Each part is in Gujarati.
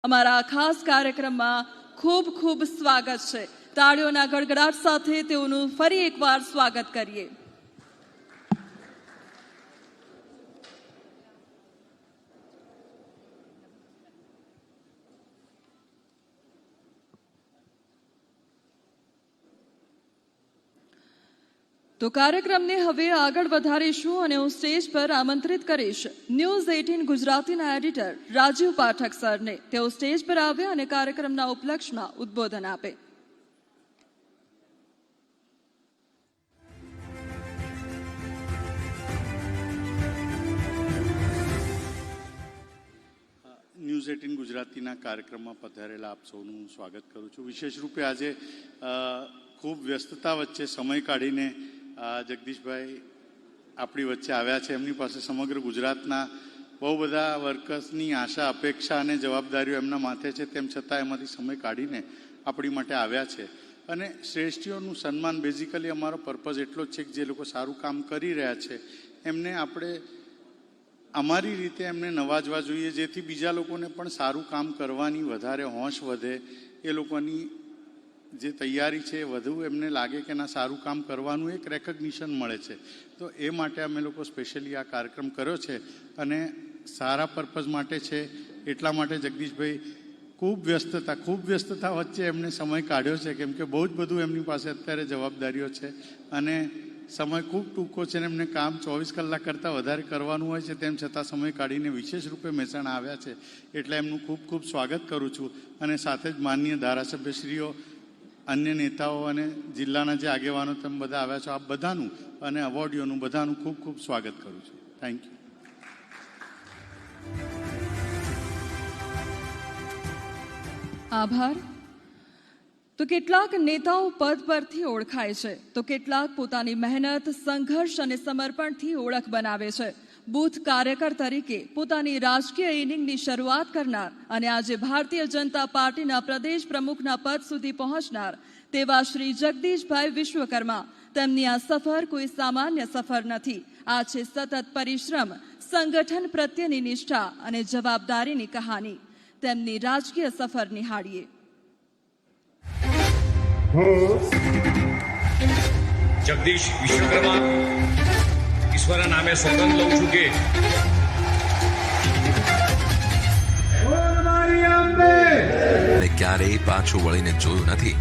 અમારા ખાસ કાર્યક્રમમાં ખૂબ ખૂબ સ્વાગત છે. તાળીઓના ગડગડાટ સાથે તેઓનું ફરી એકવાર સ્વાગત કરીએ. તો કાર્યક્રમને હવે આગળ વધારીશું અને હું સ્ટેજ પર આમંત્રિત કરીશ ન્યૂઝ 18 ગુજરાતીના એડિટર રાજીવ પાઠક સરને. તેઓ સ્ટેજ પર આવે અને કાર્યક્રમના ઉપલક્ષમાં ઉદ્બોધન આપે. ન્યૂઝ 18 ગુજરાતીના કાર્યક્રમમાં પધારેલા આપ સૌનું સ્વાગત કરું છું. વિશેષ રૂપે આજે ખૂબ વ્યસ્તતા વચ્ચે સમય કાઢીને જગદીશભાઈ આપણી વચ્ચે આવ્યા છે. એમની પાસે સમગ્ર ગુજરાતના બહુ બધા વર્કર્સની આશા, અપેક્ષા અને જવાબદારીઓ એમના માથે છે. તેમ છતાં એમાંથી સમય કાઢીને આપણી માટે આવ્યા છે. અને શ્રેષ્ઠીઓનું સન્માન, બેઝિકલી અમારો પર્પઝ એટલો જ છે કે જે લોકો સારું કામ કરી રહ્યા છે એમને આપણે અમારી રીતે એમને નવાજવા જોઈએ, જેથી બીજા લોકોને પણ સારું કામ કરવાની વધારે હોશ વધે. એ લોકોની જે તૈયારી છે વધુ એમને લાગે કે ના સારું કામ કરવાનું એક રેકગ્નિશન મળે છે. તો એ માટે અમે લોકો સ્પેશિયલી આ કાર્યક્રમ કર્યો છે અને સારા પર્પઝ માટે છે. એટલા માટે જગદીશભાઈ ખૂબ વ્યસ્તતા વચ્ચે એમને સમય કાઢ્યો છે, કેમ કે બહુ જ બધું એમની પાસે અત્યારે જવાબદારીઓ છે અને સમય ખૂબ ટૂંકો છે ને એમને કામ 24 કલાક કરતાં વધારે કરવાનું હોય છે. તેમ છતાં સમય કાઢીને વિશેષ રૂપે મહેસાણા આવ્યા છે, એટલે એમનું ખૂબ ખૂબ સ્વાગત કરું છું. અને સાથે જ માનનીય ધારાસભ્યશ્રીઓ, અન્ય નેતાઓ અને જિલ્લાના જે આગેવાનો તમે બધા આવ્યા છો, આપ બધાનું અને અવોર્ડીઓનું બધાનું ખૂબ ખૂબ સ્વાગત કરું છું. Thank you. આભાર. તો કેટલાક નેતાઓ પદ પરથી ઓળખાય છે, તો કેટલાક પોતાની મહેનત, સંઘર્ષ અને સમર્પણથી ઓળખ બનાવે છે. બૂથ કાર્યકર તરીકે પોતાની રાજકીય ઇનિંગની શરૂઆત કરનાર અને આજે ભારતીય જનતા પાર્ટીના પ્રદેશ પ્રમુખના પદ સુધી પહોંચનાર તેવા શ્રી જગદીશભાઈ વિશ્વકર્મા. તેમની આ સફર કોઈ સામાન્ય સફર નથી. આ છે સતત પરિશ્રમ, સંગઠન પ્રત્યેની નિષ્ઠા અને જવાબદારીની કહાની. તેમની રાજકીય સફર નિહાળીએ. જગદીશ વિશ્વકર્મા ઈશ્વરના નામે સોગંદ લઉં છું કે ક્યારેય પાછું વળીને જોયું નથી.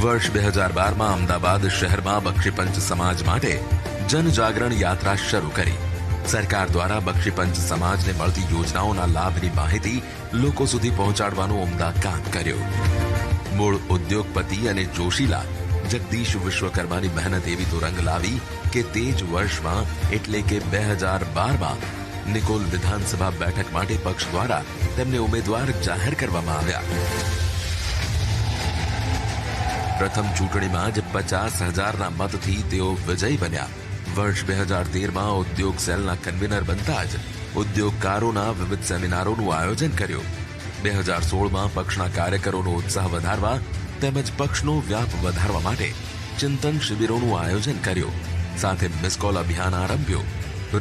વર્ષ 2012માં અમદાવાદ શહેરમાં બક્ષીપંચ સમાજ માટે જનજાગરણ યાત્રા શરૂ કરી. સરકાર દ્વારા બક્ષીપંચ સમાજને મળતી યોજનાઓના લાભની માહિતી લોકો સુધી પહોંચાડવાનું ઉમદા કામ કર્યું. મૂળ ઉદ્યોગપતિ અને જોશીલા જગદીશ વિશ્વકર્માની મહેનત એવી તો રંગ લાવી કે તે જ વર્ષમાં એટલે કે 2012માં નિકોલ વિધાનસભા બેઠક માટે પક્ષ દ્વારા તેમને ઉમેદવાર જાહેર કરવામાં આવ્યા. પ્રથમ ચૂંટણીમાં જ 50,000ના મતથી તેઓ વિજયી બન્યા. વર્ષ 2013માં ઉદ્યોગ સેલના કન્વીનર બનતા જ ઉદ્યોગકારોના વિવિધ સેમિનારોનું આયોજન કર્યું. 2016માં પક્ષના કાર્યકરોનો ઉત્સાહ વધારવા તેમજ પક્ષનો વ્યાપ વધારવા માટે ચિંતન શિબિરોનું આયોજન કર્યું. સાથે મિસકોલ અભિયાન આરંભ્યું.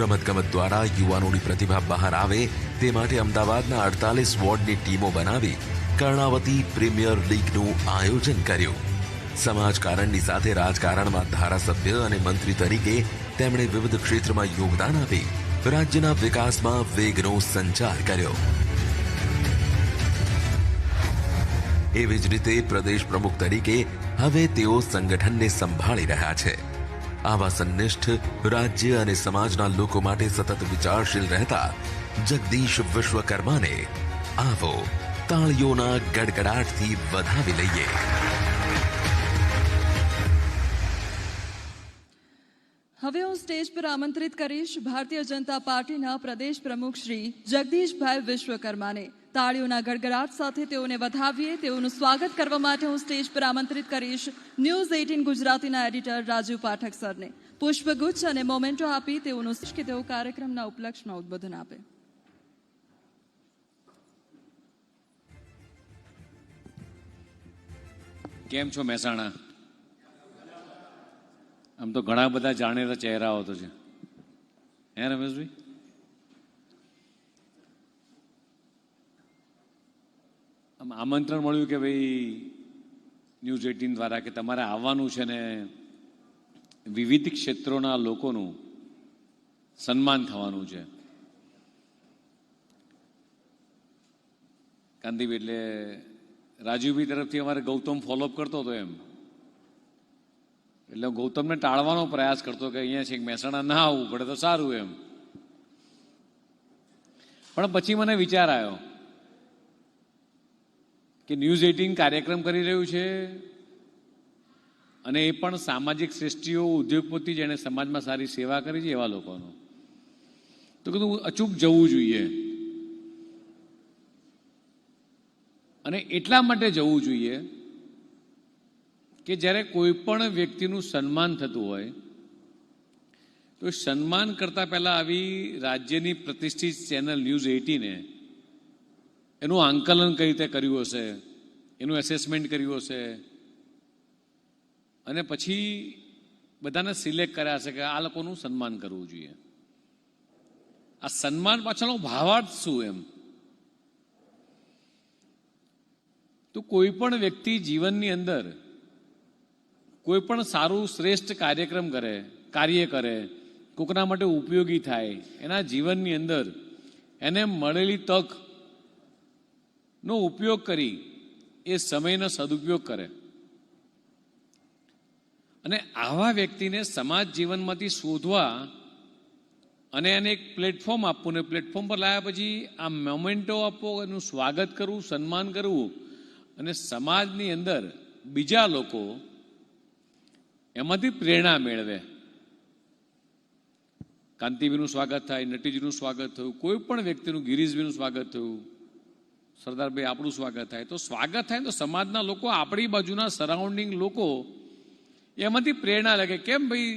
રમતગમત દ્વારા યુવાનોની પ્રતિભા બહાર આવે તે માટે અમદાવાદના 48 વોર્ડની ટીમો બનાવી કર્ણાવતી પ્રીમિયર લીગનું આયોજન કર્યું. સમાજકારણની સાથે રાજકારણમાં ધારાસભ્ય અને મંત્રી તરીકે તેમણે વિવિધ ક્ષેત્રમાં યોગદાન આપી રાજ્યના વિકાસમાં વેગનો સંચાર કર્યો. એવી જ રીતે પ્રદેશ પ્રમુખ તરીકે હવે તેઓ સંગઠનને સંભાળી રહ્યા છે. આવા સંનિષ્ઠ રાજ્ય અને સમાજના લોકો માટે સતત વિચારશીલ રહેતા જગદીશ વિશ્વકર્માને આવો તાળીઓના ગડગડાટથી વધાવી લઈએ. હવે હું સ્ટેજ પર આમંત્રિત કરીશ ભારતીય જનતા પાર્ટીના પ્રદેશ પ્રમુખ શ્રી જગદીશભાઈ વિશ્વકર્માને. તાળીઓના ગડગડાટ સાથે તેઓને વધાવીએ. તેઓનું સ્વાગત કરવા માટે હું સ્ટેજ પર આમંત્રિત કરીશ ન્યૂઝ 18 ગુજરાતીના એડિટર રાજીવ પાઠક સરને. પુષ્પગુચ્છ અને મોમેન્ટો આપી તેઓનું કે તેઓ કાર્યક્રમના ઉપલક્ષમાં ઉદ્બોધન આપે. કેમ છો મહેસાણા? આમ તો ઘણા બધા જાણેલા ચહેરાઓ તો છે, હે રમેશભાઈ? આમંત્રણ મળ્યું કે ભાઈ ન્યૂઝ 18 દ્વારા કે તમારે આવવાનું છે ને વિવિધ ક્ષેત્રોના લોકોનું સન્માન થવાનું છે. કાંતિભાઈ એટલે રાજુભાઈ તરફથી અમારે ગૌતમ ફોલોઅપ કરતો હતો એમ, એટલે ગૌતમને ટાળવાનો પ્રયાસ કરતો કે અહીંયા છે મહેસાણા ના આવવું પડે તો સારું એમ. પણ પછી મને વિચાર આવ્યો કે ન્યૂઝ 18 કાર્યક્રમ કરી રહ્યું છે અને એ પણ સામાજિક શ્રેષ્ઠીઓ, ઉદ્યોગપતિ જેણે સમાજમાં સારી સેવા કરી છે એવા લોકોનો, તો કીધું અચૂક જવું જોઈએ. અને એટલા માટે જવું જોઈએ કે જ્યારે કોઈ પણ વ્યક્તિનું સન્માન થતું હોય તો સન્માન કરતા પહેલા આવી રાજ્યની પ્રતિષ્ઠિત ચેનલ ન્યૂઝ 18 એનું આંકલન કઈ રીતે કર્યું હશે, એનું એસેસમેન્ટ કર્યું હશે અને પછી બધાને સિલેક્ટ કર્યા હશે કે આ લોકોનું સન્માન કરવું જોઈએ. આ સન્માન પાછળનો ભાવાર્થ શું એમ? તો કોઈ પણ વ્યક્તિ જીવનની અંદર કોઈ પણ સારું શ્રેષ્ઠ કાર્ય કરે, કોકના માટે ઉપયોગી થાય, એના જીવનની અંદર એને મળેલી તકનો ઉપયોગ કરી એ સમયનો સદુપયોગ કરે અને આવા વ્યક્તિને સમાજ જીવનમાંથી શોધવા અને એને એક પ્લેટફોર્મ આપવું, ને પ્લેટફોર્મ પર લાવ્યા પછી આ મોમેન્ટો આપવો, એનું સ્વાગત કરવું, સન્માન કરવું અને સમાજની અંદર બીજા લોકો એમાંથી પ્રેરણા મેળવે. કાંતિભાઈનું સ્વાગત થાય, નટીજીનું સ્વાગત થયું, કોઈ પણ વ્યક્તિનું, ગિરીશભાઈનું સ્વાગત થયું, સરદારભાઈ આપણું સ્વાગત થાય, તો સ્વાગત થાય તો સમાજના લોકો, આપણી બાજુના સરાઉન્ડિંગ લોકો એમાંથી પ્રેરણા લાગે. કેમ ભાઈ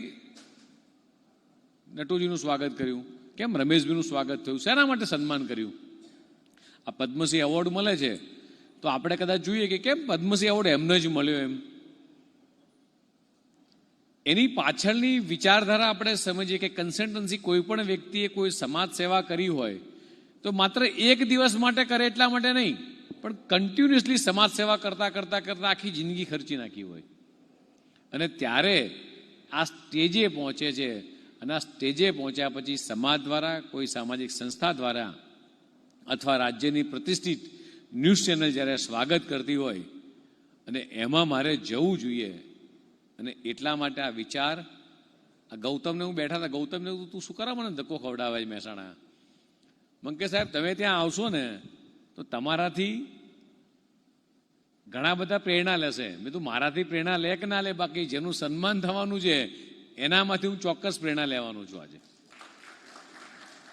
નટુજીનું સ્વાગત કર્યું, કેમ રમેશભાઈનું સ્વાગત થયું, શેના માટે સન્માન કર્યું? આ પદ્મશ્રી એવોર્ડ મળે છે તો આપણે કદાચ જોઈએ કે કેમ પદ્મશ્રી એવોર્ડ એમને જ મળ્યો એમ. એની પાછળની વિચારધારા આપણે સમજીએ કે કન્સલ્ટન્સી કોઈ પણ વ્યક્તિએ કોઈ સમાજ સેવા કરી હોય તો માત્ર એક દિવસ માટે કરે એટલા માટે નહીં, પણ કન્ટિન્યુઅસલી સમાજ સેવા કરતા કરતા કરતા આખી જિંદગી ખર્ચી નાખી હોય અને ત્યારે આ સ્ટેજે પહોંચે છે. અને આ સ્ટેજે પહોંચ્યા પછી સમાજ દ્વારા, કોઈ સામાજિક સંસ્થા દ્વારા અથવા રાજ્યની પ્રતિષ્ઠિત ન્યૂઝ ચેનલ જ્યારે સ્વાગત કરતી હોય અને એમાં મારે જવું જોઈએ. અને એટલા માટે આ વિચાર, આ ગૌતમને હું બેઠા હતા, ગૌતમને તું શું કરા મને ધક્કો ખવડાવે છે મહેસાણા? મને કે સાહેબ તમે ત્યાં આવશો ને તો તમારાથી ઘણા બધા પ્રેરણા લેશે. મેં તું મારાથી પ્રેરણા લે કે ના લે, બાકી જેનું સન્માન થવાનું છે એનામાંથી હું ચોક્કસ પ્રેરણા લેવાનું છું આજે.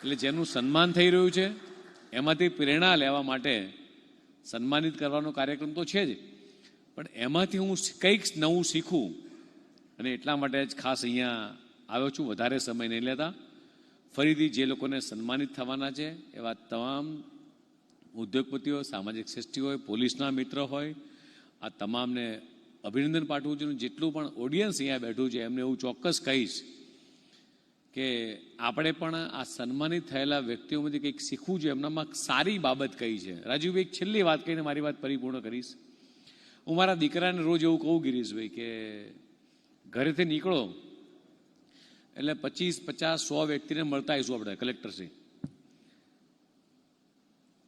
એટલે જેનું સન્માન થઈ રહ્યું છે એમાંથી પ્રેરણા લેવા માટે સન્માનિત કરવાનો કાર્યક્રમ તો છે જ, પણ એમાંથી હું કંઈક નવું શીખું અને એટલા માટે જ ખાસ અહીંયા આવ્યો છું. વધારે સમય નહીં લેતા, ફરીથી જે લોકોને સન્માનિત થવાના છે એવા તમામ ઉદ્યોગપતિઓ, સામાજિક શ્રેષ્ઠીઓ હોય, પોલીસના મિત્ર હોય, આ તમામને અભિનંદન પાઠવું છું. જેટલું પણ ઓડિયન્સ અહીંયા બેઠું છે એમને હું ચોક્કસ કહીશ કે આપણે પણ આ સન્માનિત થયેલા વ્યક્તિઓમાંથી કંઈક શીખવું જોઈએ. એમનામાં સારી બાબત કઈ છે? રાજુભાઈ એક છેલ્લી વાત કહીને મારી વાત પરિપૂર્ણ કરીશ. હું મારા દીકરાને રોજ એવું કહું, ગિરીશભાઈ, કે ઘરેથી નીકળો એટલે 25, 50, 100 વ્યક્તિને મળતા આવીશું આપણે કલેક્ટરશ્રી.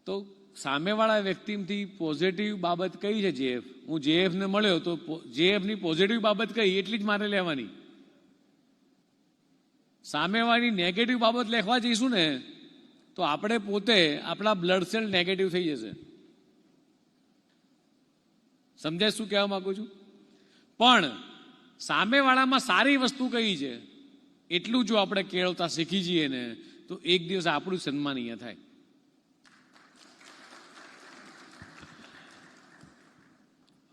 તો સામેવાળા વ્યક્તિથી પોઝિટિવ બાબત કઈ છે જેએફ? હું જેએફને મળ્યો તો જેએફની પોઝિટિવ બાબત કઈ એટલી જ મારે લેવાની. સામેવાળી નેગેટિવ બાબત લેખવા જઈશું ને તો આપણે પોતે આપણા બ્લડ સેલ નેગેટિવ થઈ જશે. સમજાય શું કહેવા માંગુ છું? પણ સામેવાળામાં સારી વસ્તુ કઈ છે એટલું જો આપણે કેળવતા શીખી જઈએ ને તો એક દિવસ આપણું સન્માન અહીંયા થાય.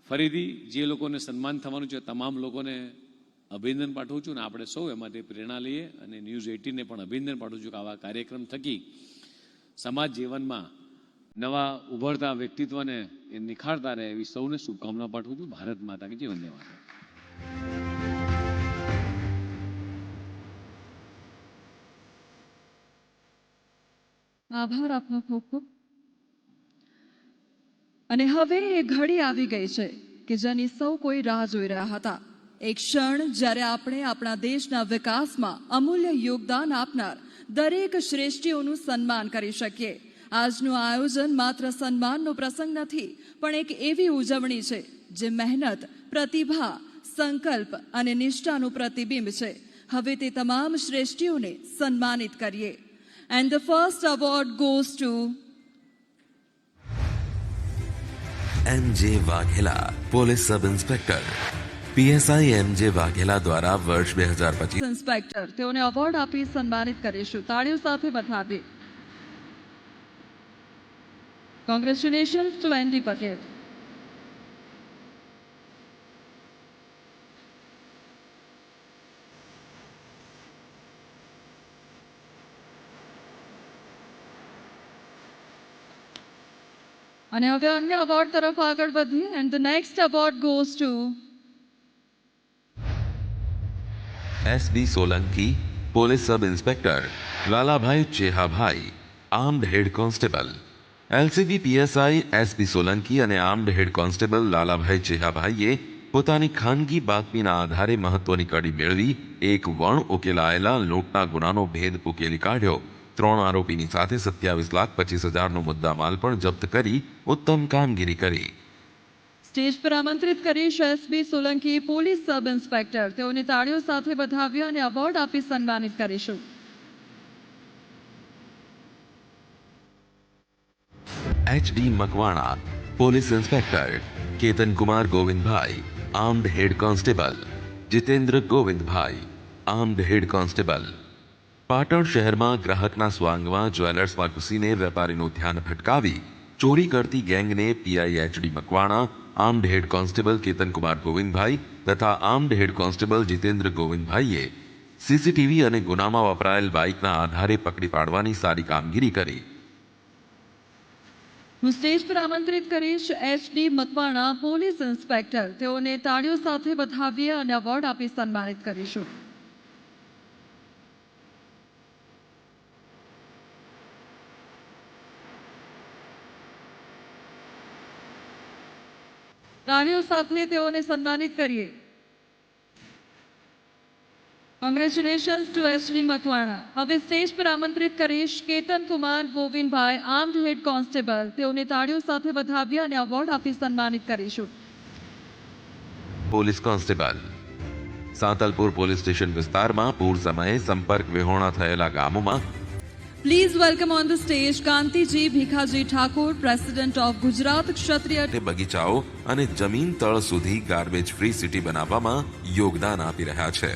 ફરીથી જે લોકોને સન્માન થવાનું છે તમામ લોકોને અભિનંદન પાઠવું છું ને આપણે સૌ એમાંથી પ્રેરણા લઈએ અને ન્યૂઝ 18ને પણ અભિનંદન પાઠવું છું કે આવા કાર્યક્રમ થકી સમાજ જીવનમાં નવા ઉભરતા વ્યક્તિત્વને એ નિખારતા રહે એવી સૌને શુભકામના પાઠવું છું. ભારત માતા કી જય, વંદે માતરમ. આભાર આપનો ખૂબ ખૂબ. અને હવે એ ઘડી આવી ગઈ છે કે જેની સૌ કોઈ રાહ જોઈ રહ્યા હતા. એક ક્ષણ જ્યારે આપણે આપણા દેશના વિકાસમાં અમૂલ્ય યોગદાન આપનાર દરેક શ્રેષ્ઠીઓનું સન્માન કરી શકીએ. આજનું આયોજન માત્ર સન્માનનો પ્રસંગ નથી, પણ એક એવી ઉજવણી છે જે મહેનત, પ્રતિભા, સંકલ્પ અને નિષ્ઠાનું પ્રતિબિંબ છે. હવે તે તમામ શ્રેષ્ઠીઓને સન્માનિત કરીએ. And the first award goes two MJ Vaghela, police sub inspector. PSI MJ Vaghela દ્વારા વર્ષ 2025 ઇન્સ્પેક્ટર. તેઓને એવોર્ડ આપી સન્માનિત કરીશું. તાળીઓ સાથે વધાવીએ. Congratulations to ND Patel. અને હવે અન્ય અવોર્ડ તરફ આગળ વધીએ. And the next award goes to SB Solanki, police sub inspector. Lalabhai Chehabhai, armed head constable. LCB PSI SB Solanki અને આર્મ્ડ હેડ કોન્સ્ટેબલ લાલાભાઈ ચેહાભાઈએ પોતાની ખાનગી બાતમીના આધારે મહત્વની કડી મેળવી એક વણ ઉકેલાયેલા લૂંટના ગુનાનો ભેદ ઉકેલી કાઢ્યો. 3 આરોપીની સાથે 27,25,000નો મુદ્દામાલ પણ જપ્ત કરી ઉત્તમ કામગીરી કરી. સ્ટેજ પર આમંત્રિત કરીશ SB Solanki, police sub inspector. તેઓને તાળીઓ સાથે વધાવ્યા અને એવોર્ડ આપી સન્માનિત કરીશું. HD Makwana, police inspector. Ketankumar Govindbhai, armed head constable. Jitendra Govindbhai, armed head constable. Patan શહેરમાં ગ્રાહકના સ્વાંગમાં જ્વેલર્સમાં ઘૂસીને વેપારીનું ધ્યાન ભટકાવી ચોરી કરતી ગેંગને PI HD Makwana, armed head constable Ketankumar Govindbhai તથા આર્મ્ડ હેડ કોન્સ્ટેબલ જીતેન્દ્ર ગોવિંદભાઈએ CCTV અને ગુનામાં વપરાયેલ બાઇકના આધારે પકડી પાડવાની સારી કામગીરી કરી. હું સ્ટેજ પર આમંત્રિત કરીશ HD મકવાણા, પોલીસ ઇન્સ્પેક્ટર. તેઓને તાળીઓ સાથે વધાવીએ અને એવોર્ડ આપી સન્માનિત કરીશું. તાળીઓ સાથે તેઓને સન્માનિત કરીએ. Congratulations to SD Makwana. હવે સ્ટેજ પર આમંત્રિત કરીશ Ketankumar Govindbhai, armed head constable. તેઓને તાળીઓ સાથે વધાવ્યા અને એવોર્ડ આપી સન્માનિત કરીશું. Police constable. Santalpur police station વિસ્તારમાં પૂર સમયે સંપર્ક વિહોણા થયેલા ગામોમાં please welcome on the stage Kantiji Bhikhaji Thakor, president of Gujarat Kshatriya. તે બગીચાઓ અને જમીન તળ સુધી ગાર્બેજ ફ્રી સિટી બનાવવામાં યોગદાન આપી રહ્યા છે.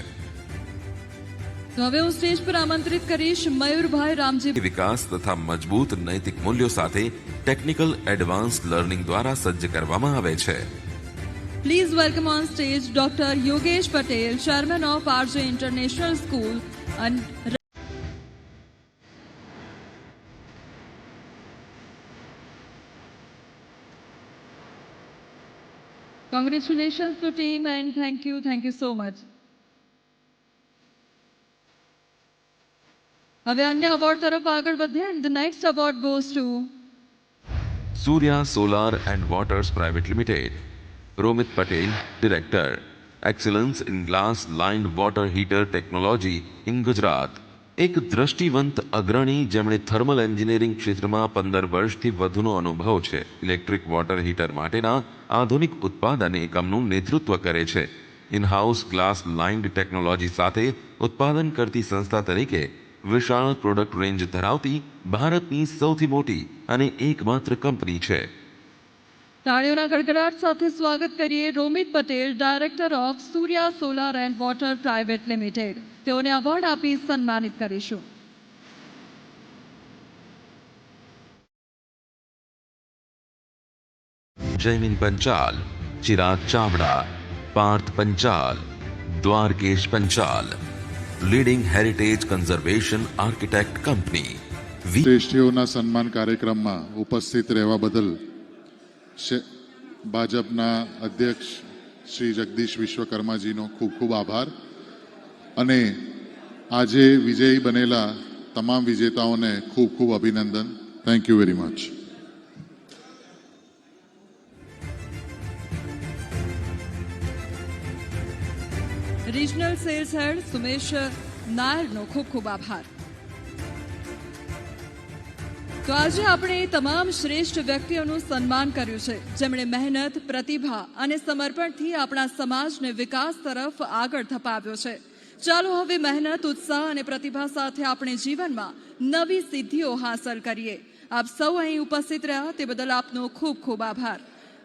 તો હવે હું સ્ટેજ પર આમંત્રિત કરીશ મયુરભાઈ રામજી. વિકાસ તથા મજબૂત નૈતિક મૂલ્યો સાથે ટેકનિકલ એડવાન્સ લર્નિંગ દ્વારા સજ્જ કરવામાં આવે છે. Please welcome on stage doctor Yogesh Patel, chairman of RJ international school. Congratulations to team and thank you so much. હવે અન્ય અવોર્ડ તરફ આગળ વધીએ. The next award goes to Surya solar and waters private limited. Romit Patel, director. Excellence in glass lined water heater technology in Gujarat. એક દ્રષ્ટિવંત અગ્રણી જેમણે થર્મલ એન્જિનિયરિંગ ક્ષેત્રમાં 15 વર્ષથી વધુનો અનુભવ છે. ઇલેક્ટ્રિક વોટર હીટર માટેના આધુનિક ઉત્પાદન એકમનું નેતૃત્વ કરે છે. ઇનહાઉસ ગ્લાસ લાઇન્ડ ટેકનોલોજી સાથે ઉત્પાદન કરતી સંસ્થા તરીકે વિશાળ પ્રોડક્ટ રેન્જ ધરાવતી ભારતની સૌથી મોટી અને એકમાત્ર કંપની છે. તાળીઓના ગડગડાટ સાથે સ્વાગત કરીએ Romit Patel, director of Surya solar and water private limited. તેઓને એવોર્ડ આપી સન્માનિત કરીશું. Jaymin Panchal, Chirag Chavda, Parth Panchal, Dwarkesh Panchal. Leading heritage conservation architect company. શ્રેષ્ઠીઓના સન્માન કાર્યક્રમમાં ઉપસ્થિત રહેવા બદલ ભાજપના અધ્યક્ષ શ્રી જગદીશ વિશ્વકર્માજીનો ખૂબ ખૂબ આભાર અને આજે વિજયી બનેલા તમામ વિજેતાઓને ખૂબ ખૂબ અભિનંદન. Thank you very much. Regional sales head Sumesh નાયરનો ખૂબ ખૂબ આભાર. તો આજે આપણે એ તમામ શ્રેષ્ઠ વ્યક્તિઓનું સન્માન કર્યું છે જેમણે મહેનત, પ્રતિભા અને સમર્પણથી આપણા સમાજને વિકાસ તરફ આગળ ધપાવ્યો છે. ચાલો હવે મહેનત, ઉત્સાહ અને પ્રતિભા સાથે આપણે જીવનમાં નવી સિદ્ધિઓ હાંસલ કરીએ. આપ સૌ અહીં ઉપસ્થિત રહ્યા તે બદલ આપનો ખૂબ ખૂબ આભાર.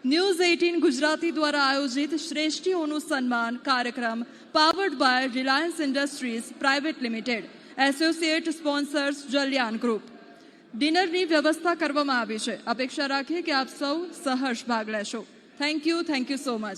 ન્યૂઝ 18 ગુજરાતી દ્વારા આયોજિત શ્રેષ્ઠીઓનું સન્માન કાર્યક્રમ powered by Reliance industries private limited, associate sponsors Jalyan group. ડિનરની વ્યવસ્થા કરવામાં આવી છે. અપેક્ષા રાખીએ કે આપ સૌ સહર્ષ ભાગ લેશો. Thank you so much.